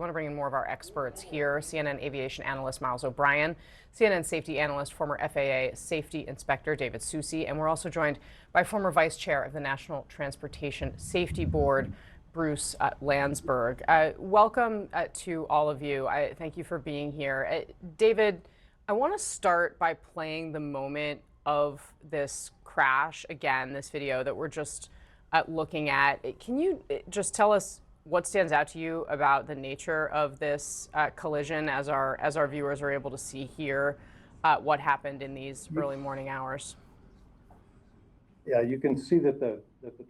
want to bring in more of our experts here. CNN aviation analyst Miles O'Brien, CNN safety analyst, former FAA safety inspector David Susi, and we're also joined by former vice chair of the National Transportation Safety Board, Bruce Landsberg. Welcome to all of you. Thank you for being here. David, I want to start by playing the moment of this crash, again, this video that we're just looking at. Can you just tell us what stands out to you about the nature of this collision as our viewers are able to see here what happened in these early morning hours? Yeah, you can see that the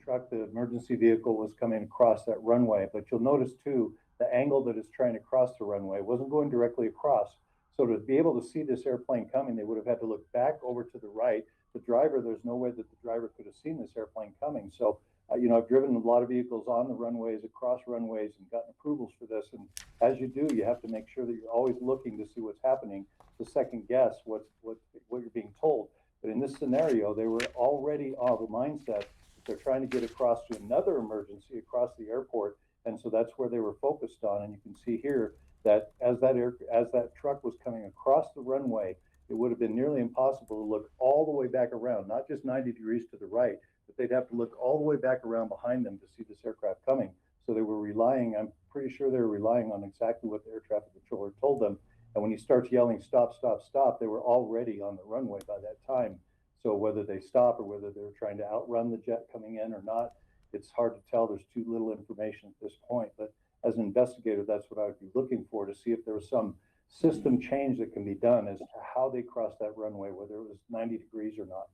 truck, the emergency vehicle, was coming across that runway, but you'll notice too, the angle that it's trying to cross the runway wasn't going directly across. So to be able to see this airplane coming, they would have had to look back over to the right. The driver, there's no way that the driver could have seen this airplane coming. So, I've driven a lot of vehicles on the runways, across runways, and gotten approvals for this. And as you do, you have to make sure that you're always looking to see what's happening, to second guess what you're being told. But in this scenario, they were already of the mindset that they're trying to get across to another emergency across the airport. And so that's where they were focused on. And you can see here that as that truck was coming across the runway, it would have been nearly impossible to look all the way back around, not just 90 degrees to the right, but they'd have to look all the way back around behind them to see this aircraft coming. So they were relying, I'm pretty sure they were relying on exactly what the air traffic controller told them. And when he starts yelling, stop, stop, stop, they were already on the runway by that time. So whether they stop or whether they were trying to outrun the jet coming in or not, it's hard to tell. There's too little information at this point. But as an investigator, that's what I would be looking for, to see if there was some system change that can be done as to how they crossed that runway, whether it was 90 degrees or not.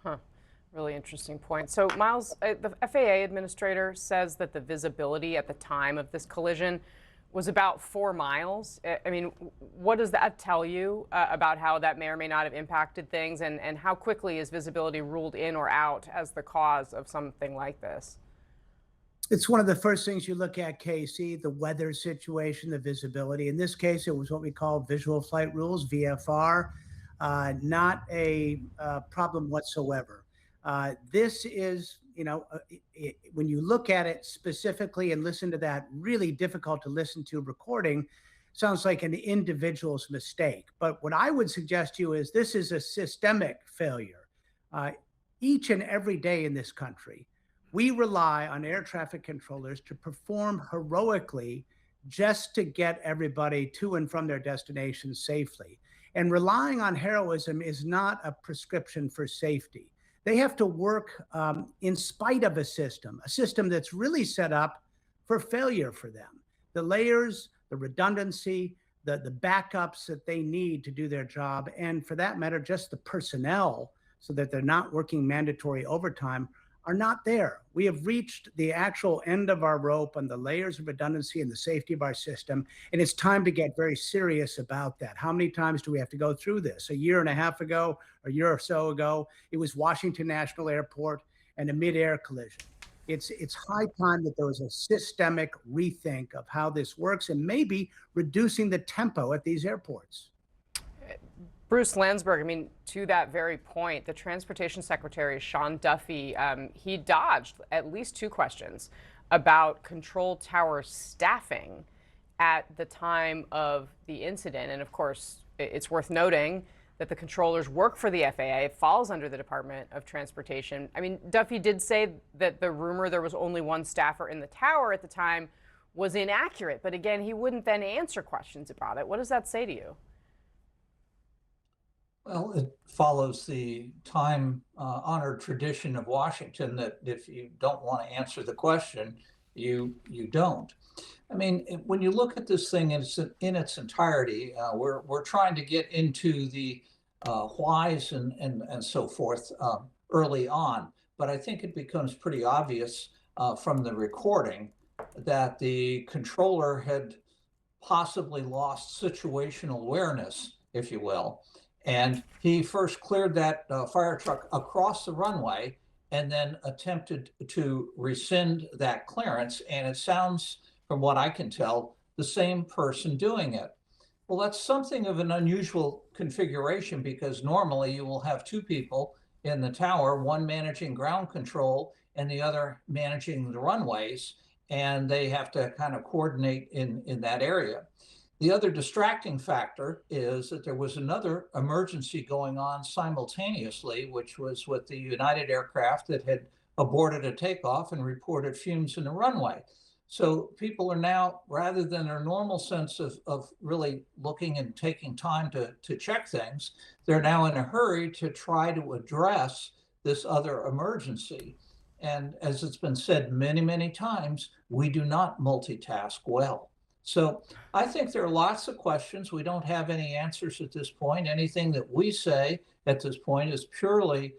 Huh. Really interesting point. So, Miles, the FAA administrator says that the visibility at the time of this collision was about 4 miles. I mean, what does that tell you about how that may or may not have impacted things, and how quickly is visibility ruled in or out as the cause of something like this? It's one of the first things you look at, Casey, the weather situation, the visibility. In this case, it was what we call visual flight rules, VFR, not a problem whatsoever. This is, when you look at it specifically and listen to that really difficult to listen to recording, sounds like an individual's mistake. But what I would suggest to you is this is a systemic failure. Each and every day in this country, we rely on air traffic controllers to perform heroically just to get everybody to and from their destinations safely. And relying on heroism is not a prescription for safety. They have to work in spite of a system that's really set up for failure for them. The layers, the redundancy, the backups that they need to do their job, and for that matter, just the personnel so that they're not working mandatory overtime, are not there. We have reached the actual end of our rope on the layers of redundancy and the safety of our system, and it's time to get very serious about that. How many times do we have to go through this? A year and a half ago, a year or so ago, it was Washington National Airport and a mid-air collision. It's high time that there was a systemic rethink of how this works, and maybe reducing the tempo at these airports. Bruce Landsberg, I mean, to that very point, the Transportation Secretary, Sean Duffy, he dodged at least 2 questions about control tower staffing at the time of the incident. And of course, it's worth noting that the controllers work for the FAA. It falls under the Department of Transportation. I mean, Duffy did say that the rumor there was only 1 staffer in the tower at the time was inaccurate. But again, he wouldn't then answer questions about it. What does that say to you? Well, it follows the time-honored tradition of Washington that if you don't want to answer the question, you don't. I mean, when you look at this thing in its entirety, we're trying to get into the whys and so forth early on, but I think it becomes pretty obvious from the recording that the controller had possibly lost situational awareness, if you will. And he first cleared that fire truck across the runway and then attempted to rescind that clearance. And it sounds, from what I can tell, the same person doing it. Well, that's something of an unusual configuration because normally you will have 2 people in the tower, one managing ground control and the other managing the runways. and they have to kind of coordinate in that area. The other distracting factor is that there was another emergency going on simultaneously, which was with the United aircraft that had aborted a takeoff and reported fumes in the runway. So people are now, rather than their normal sense of really looking and taking time to check things, they're now in a hurry to try to address this other emergency. And as it's been said many, many times, we do not multitask well. So I think there are lots of questions. We don't have any answers at this point. Anything that we say at this point is purely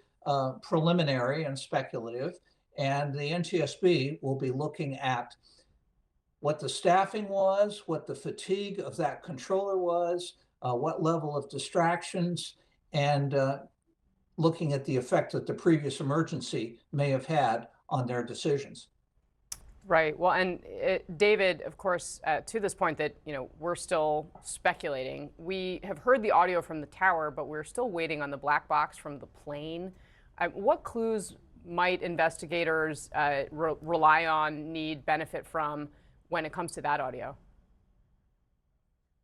preliminary and speculative. And the NTSB will be looking at what the staffing was, what the fatigue of that controller was, what level of distractions, and looking at the effect that the previous emergency may have had on their decisions. Right. Well, and David, of course, to this point that, we're still speculating. We have heard the audio from the tower, but we're still waiting on the black box from the plane. What clues might investigators rely on, need, benefit from when it comes to that audio?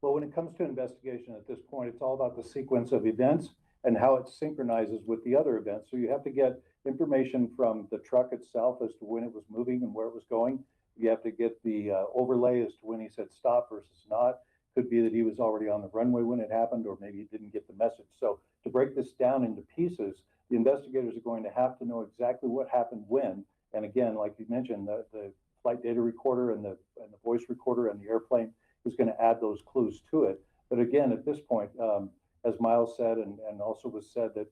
Well, when it comes to investigation at this point, it's all about the sequence of events and how it synchronizes with the other events. So you have to get information from the truck itself as to when it was moving and where it was going. You have to get the overlay as to when he said stop versus not. Could be that he was already on the runway when it happened, or maybe he didn't get the message. So to break this down into pieces, the investigators are going to have to know exactly what happened when. And again, like you mentioned, the flight data recorder and the voice recorder and the airplane is going to add those clues to it. But again, at this point, as Miles said, and also was said, that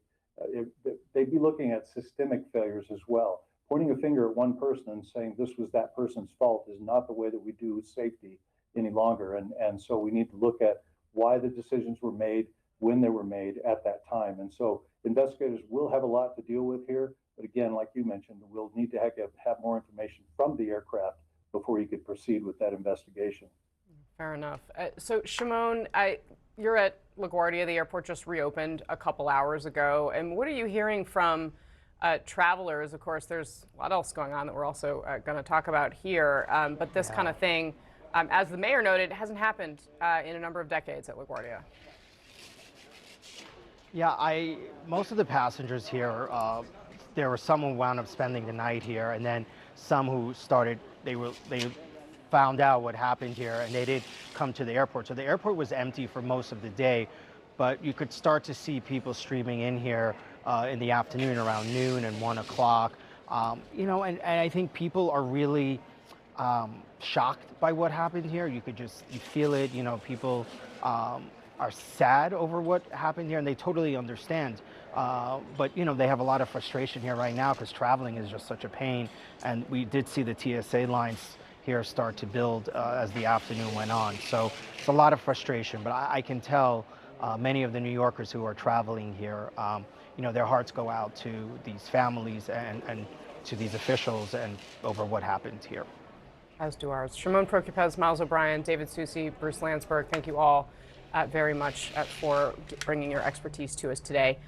they'd be looking at systemic failures as well. Pointing a finger at one person and saying this was that person's fault is not the way that we do safety any longer. And so we need to look at why the decisions were made, when they were made at that time. And so investigators will have a lot to deal with here. But again, like you mentioned, we'll need to have more information from the aircraft before you could proceed with that investigation. Fair enough. So Shimon, you're at LaGuardia. The airport just reopened a couple hours ago. And what are you hearing from travelers? Of course, there's a lot else going on that we're also going to talk about here. But this kind of thing, as the mayor noted, hasn't happened in a number of decades at LaGuardia. Yeah, most of the passengers here, there were some who wound up spending the night here, and then some who they found out what happened here, and they did come to the airport. So the airport was empty for most of the day, but you could start to see people streaming in here in the afternoon around noon and 1 o'clock. And I think people are really shocked by what happened here. You feel it. People are sad over what happened here, and they totally understand. But they have a lot of frustration here right now because traveling is just such a pain, and we did see the TSA lines here start to build as the afternoon went on. So it's a lot of frustration, but I can tell many of the New Yorkers who are traveling here, their hearts go out to these families and to these officials and over what happened here. As do ours. Shimon Prokupecz, Miles O'Brien, David Susi, Bruce Landsberg, thank you all very much for bringing your expertise to us today.